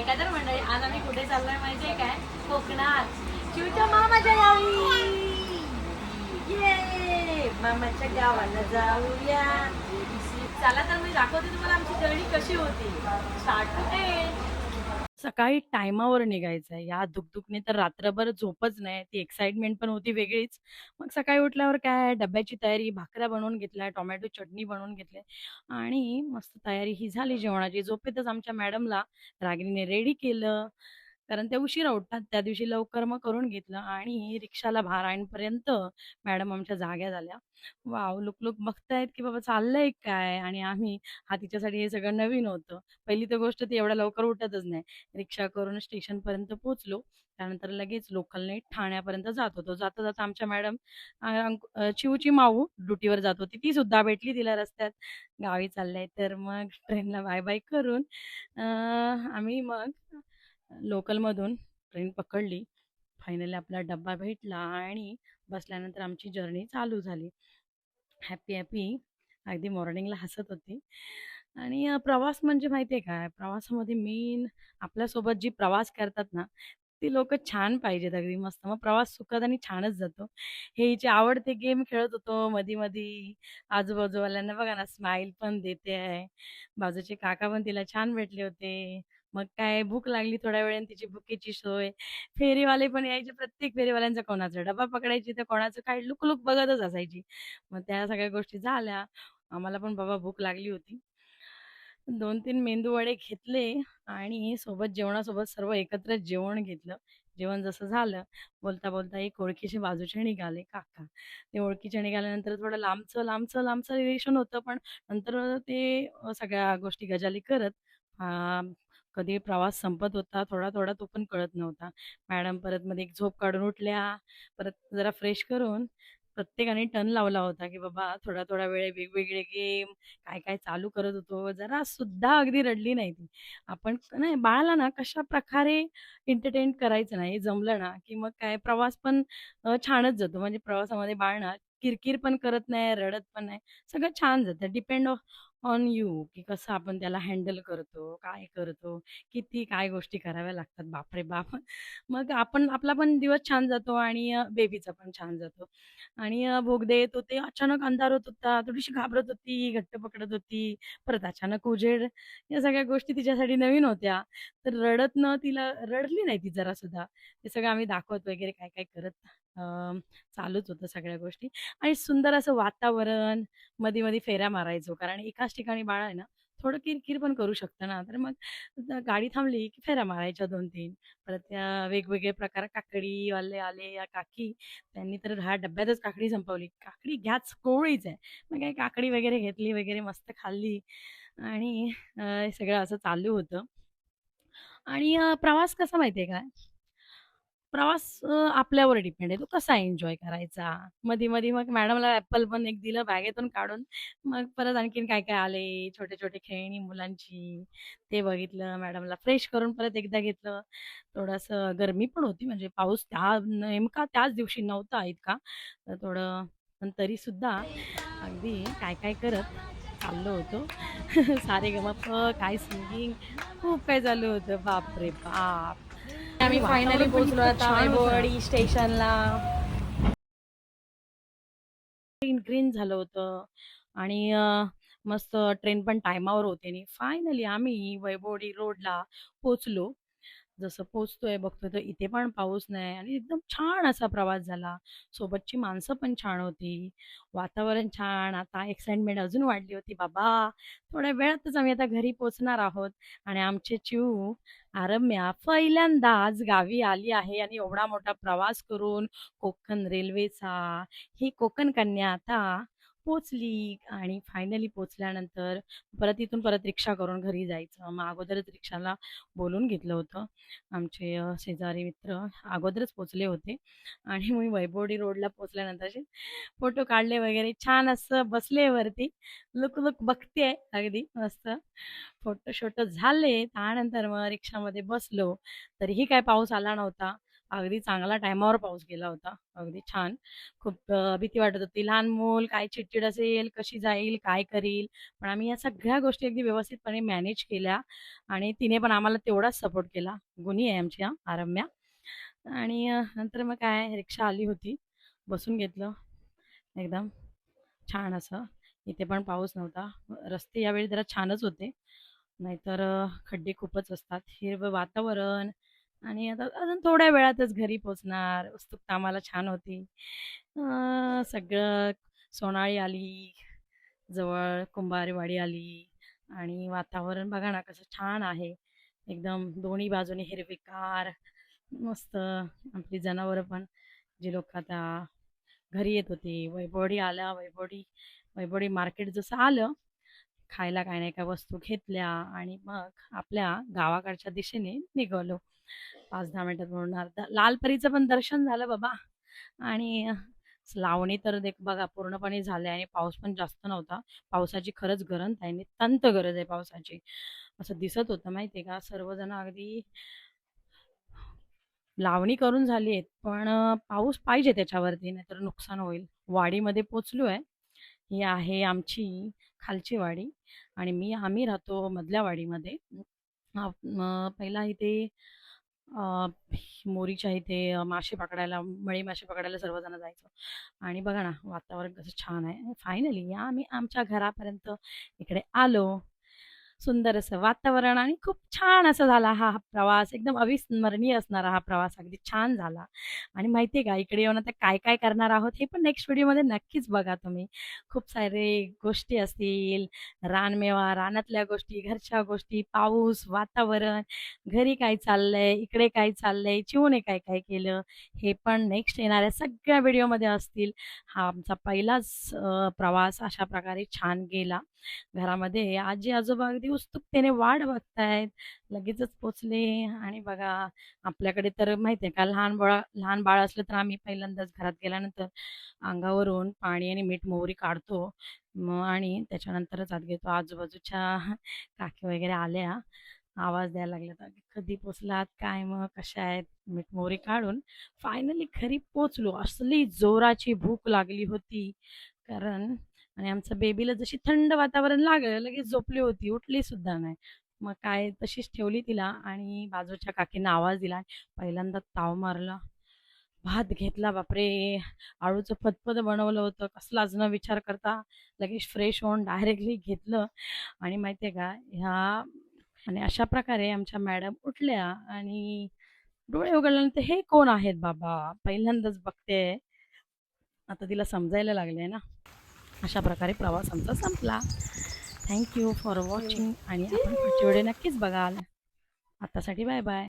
ऐका तर मंडळी, आज आम्ही कुठे चाललोय माहितीये काय? कोकणात चिवच्या मामाच्या गावी. ये मामाच्या गावाला जाऊया. चला तर मी दाखवते तुम्हाला आमची जर्नी कशी होती. Start to end. सकाळी टायमावर निघायचं आहे. या धुकधुकने तर रात्रभर झोपच नाही. ती एक्साइटमेंट पण होती वेगळीच. मग सकाळी उठल्यावर काय डब्याची तयारी, भाकऱ्या बनवून घेतल्या, टोमॅटो चटणी बनवून घेतली आणि मस्त तयारी ही झाली जेवणाची. झोपेतच आमच्या मॅडमला रागिणीने रेडी केलं. कारण त्या उशिरा उठतात. त्या दिवशी लवकर मग करून घेतलं आणि रिक्षाला भार आणीपर्यंत मॅडम आमच्या जाग्या झाल्या. वॉव! लुक-लुक बघतायत, की बाबा चाललंय काय? आणि आम्ही हा तिच्यासाठी हे सगळं नवीन होतं. पहिली तर गोष्ट ती एवढ्या लवकर उठतच नाही. रिक्षा करून स्टेशनपर्यंत पोहोचलो. त्यानंतर लगेच लोकलने ठाण्यापर्यंत जात होतो. जाता-जाता आमच्या मॅडम चिऊची माऊ ड्युटीवर जात होती. ती सुद्धा भेटली तिला रस्त्यात. गावी चाललंय तर मग ट्रेनला बाय-बाय करून आम्ही मग लोकलमधून ट्रेन पकडली. फायनली आपला डब्बा भेटला आणि बसल्यानंतर आमची जर्नी चालू झाली. हॅपी-हॅपी अगदी मॉर्निंगला हसत होती. आणि प्रवास म्हणजे माहिती आहे काय, प्रवासामध्ये मेन आपल्यासोबत जी प्रवास करतात ना, ती लोकं छान पाहिजेत अगदी मस्त. मग प्रवास सुखात आणि छानच जातो. हे हिचे आवडते गेम खेळत होतो मधी-मधी. आजूबाजूवाल्यांना बघा ना, स्माईल पण देते आहे. बाजूचे काका पण तिला छान भेटले होते. मग काय भूक लागली थोड्या वेळाने तिची भुकेची सोय. फेरीवाले पण यायचे. प्रत्येक फेरीवाल्यांचा कोणाचा डबा पकडायची तर कोणाचं काय लुक-लुक बघतच असायची. मग त्या सगळ्या गोष्टी झाल्या. आम्हाला पण बाबा भूक लागली होती. 2-3 मेंदूवडे घेतले आणि सोबत जेवणासोबत सर्व एकत्र जेवण घेतलं. जेवण जसं झालं, बोलता-बोलता एक ओळखीचे बाजूचे निघाले काका. ते ओळखीचे निघाल्यानंतर थोडं लांबचं रिलेशन होतं, पण नंतर ते सगळ्या गोष्टी गजाली करत अ, कधी प्रवास संपत होता थोडा-थोडा तो पण कळत नव्हता. मॅडम परत मध्ये एक झोप काढून उठल्या. परत जरा फ्रेश करून प्रत्येकाने टर्न लावला होता, की बाबा थोडा-थोडा वेळ वेगवेगळे गेम काय-काय चालू करत होतो. जरा सुद्धा अगदी रडली नाही ती. आपण नाही बाळाला ना कशाप्रकारे एंटरटेन करायचं ना, हे जमलं ना, की मग काय प्रवास पण छानच जातो. म्हणजे प्रवासामध्ये बाळ ना किरकिर पण करत नाही, रडत पण नाही. सगळं छान जातं. डिपेंड ऑन यू, की कसं आपण त्याला हँडल करतो, काय करतो, किती काय गोष्टी कराव्या लागतात. बापरे बाप! मग आपला पण दिवस छान जातो आणि बेबीचा पण छान जातो. आणि भोग देत होते. अचानक अंधार होत होता. थोडीशी घाबरत होती, घट्ट पकडत होती. परत अचानक उजेड. या सगळ्या गोष्टी तिच्यासाठी नवीन होत्या. तर रडत न तिला रडली नाही ती जरासुद्धा. ते सगळं आम्ही दाखवत वगैरे काय-काय करत अ, चालूच होतं सगळ्या गोष्टी आणि सुंदर असं वातावरण, मध्ये-मध्ये फेऱ्या मारायचो. कारण एकाच ठिकाणी बाळ आहे ना, थोडं किरकिर पण करू शकतं ना. तर मग गाडी थांबली की फेऱ्या मारायच्या 2-3. परत त्या वेगवेगळे प्रकार काकडीवाले आले, या काकी त्यांनी तर हा डब्यातच काकडी संपवली. काकडी घ्याच कोवळीच आहे. मग काही काकडी वगैरे घेतली वगैरे मस्त खाल्ली आणि हे सगळं असं चालू होतं. आणि प्रवास कसा माहिती आहे का? प्रवास आपल्यावर डिपेंड आहे. तो कसा एन्जॉय करायचा. मधी-मधी मग मॅडमला ॲपल पण एक दिलं बॅगेतून काढून. मग परत आणखीन काय-काय आले, छोटे-छोटे खेळणी मुलांची, ते बघितलं. मॅडमला फ्रेश करून परत एकदा घेतलं. थोडंसं गरमी पण होती म्हणजे पाऊस त्या नेमका त्याच दिवशी नव्हता इतका. तर थोडं पण तरीसुद्धा अगदी काय-काय करत चाललो होतो. सारेगमप, काय सिंगिंग, खूप काही चालू होतं. बापरे बाप! आणि आम्ही फायनली वातावरण पण पोहोचलो इतकं आता छान होतं ना. वैभववाडी स्टेशनला. ग्रीन ग्रीन झालं होतं आणि मस्त ट्रेन पण टायमावर होती आणि फायनली आम्ही वैभववाडी रोडला पोहोचलो. जसं पोहोचतोय बघतोय तर इथे पण पाऊस नाही आणि एकदम छान असा प्रवास झाला. सोबतची माणसं पण छान होती. वातावरण छान. आता एक्साइटमेंट अजून वाढली होती. बाबा, थोड्या वेळातच आम्ही आता घरी पोहोचणार आहोत आणि आमची चिऊ आरम्या पहिल्यांदा आज गावी आली आहे आणि एवढा मोठा प्रवास करून कोकण रेल्वेचा ही कोकण कन्या आता पोहोचली आणि फायनली पोहोचल्यानंतर परत इथून परत रिक्षा करून घरी जायचं. मग अगोदरच रिक्षाला बोलून घेतलं होतं. आमचे शेजारी मित्र अगोदरच पोहोचले होते आणि मी वैभववाडी रोडला पोहोचल्यानंतर असे फोटो काढले वगैरे छान असं बसले वरती. लुक-लुक बघतेय अगदी मस्त. फोटो-शोटो झाले. त्यानंतर मग रिक्षामध्ये बसलो. तरीही काय पाऊस आला नव्हता. अगदी चांगला टायमावर पाऊस गेला होता. अगदी छान. खूप भीती वाटत होती. लहान मूल काय चिडचिड असेल, कशी जाईल, काय करील? पण आम्ही या सगळ्या गोष्टी अगदी व्यवस्थितपणे मॅनेज केल्या आणि तिने पण आम्हाला तेवढाच सपोर्ट केला. गुणी आहे आमची हां, आरम्या. आणि नंतर मग काय रिक्षा आली होती. बसून घेतलं एकदम छान असं. इथे पण पाऊस नव्हता. रस्ते यावेळी जरा छानच होते. नाहीतर खड्डे खूपच असतात. हिरवं वातावरण आणि आता अजून थोड्या वेळातच घरी पोहोचणार. उत्सुकता आम्हाला छान होती. सगळं सोनाळी आली, जवळ कुंभारवाडी आली आणि वातावरण बघा ना कसं छान आहे. एकदम दोन्ही बाजूने हिरवीगार, मस्त आपली जनावरं पण जी लोकं आता घरी येत होती. वैभववाडी आला, वैभववाडी मार्केट जसं आलं, खायला काही नाही काही वस्तू घेतल्या आणि मग आपल्या गावाकडच्या दिशेने निघालो. 5-10 मिनिटात म्हणून अर्धा लालपरीचं पण दर्शन झालं बाबा. आणि लावणी तर बघा पूर्णपणे झाले आणि पाऊस पण जास्त नव्हता. पावसाची खरंच गरज आहे, नितांत गरज आहे पावसाची. असं दिसत होतं माहितीये का, सर्वजण अगदी लावणी करून झाली आहेत, पण पाऊस पाहिजे त्याच्यावरती, नाहीतर नुकसान होईल. वाडीमध्ये पोचलोय. ही आहे आमची खालची वाडी आणि आम्ही राहतो मधल्या वाडीमध्ये. पहिला इथे अ, मोरीच्या इथे मासे पकडायला, मळी मासे पकडायला सर्वजण जायचो. आणि बघा ना, वातावरण कसं छान आहे. फायनली आम्ही आमच्या घरापर्यंत इकडे आलो. सुंदर असं वातावरण आणि खूप छान असा झाला हा प्रवास. एकदम अविस्मरणीय असणारा हा प्रवास अगदी छान झाला. आणि माहिती आहे का, इकडे येऊन आता काय-काय करणार आहोत हे पण नेक्स्ट व्हिडिओमध्ये नक्कीच बघा तुम्ही. खूप सारे गोष्टी असतील, रानमेवा, रानातल्या गोष्टी, घरच्या गोष्टी, पाऊस, वातावरण, घरी काय चाललंय, इकडे काय चाललंय, चिवूने काय-काय केलं, हे पण नेक्स्ट येणाऱ्या सगळ्या व्हिडिओमध्ये असतील. हा आमचा पहिलाच प्रवास अशा प्रकारे छान गेला. घरामध्ये आजी-आजोबा अगदी उत्सुकतेने वाट बघतायत. लगेचच पोहोचले आणि बघा आपल्याकडे तर माहिती आहे का लहान बाळ असलं तर आम्ही पहिल्यांदाच घरात गेल्यानंतर अंगावरून पाणी आणि मीठ मोहरी काढतो. मग आणि त्याच्यानंतरच आत घेतो. आजूबाजूच्या काकी वगैरे आल्या, आवाज द्यायला लागल्या, "कधी पोहोचलात? काय मग कशा आहेत?" मीठ मोहरी काढून फायनली घरी पोहोचलो. असली जोराची भूक लागली होती. कारण आणि आमच्या बेबीला जशी थंड वातावरण लागलं, लगेच झोपली होती, उठली सुद्धा नाही. मग काय तशीच ठेवली तिला आणि बाजूच्या काकींना आवाज दिला आणि पहिल्यांदा ताव मारला. भात घेतला, बापरे! आळूचं फतफद बनवलं होतं. कसलाच न विचार करता लगेच फ्रेश होऊन डायरेक्टली घेतलं आणि माहिती आहे का, आणि अशा प्रकारे आमच्या मॅडम उठल्या आणि डोळे उघडल्यानंतर, "हे कोण आहेत बाबा? पहिल्यांदाच बघतेय." आता तिला समजायला लागलंय ना. अशा प्रकारे प्रवास आमचा संपला. थँक यू फॉर वॉचिंग आणि आपण पुढचे व्हिडिओ नक्कीच बघाल. आतासाठी बाय बाय.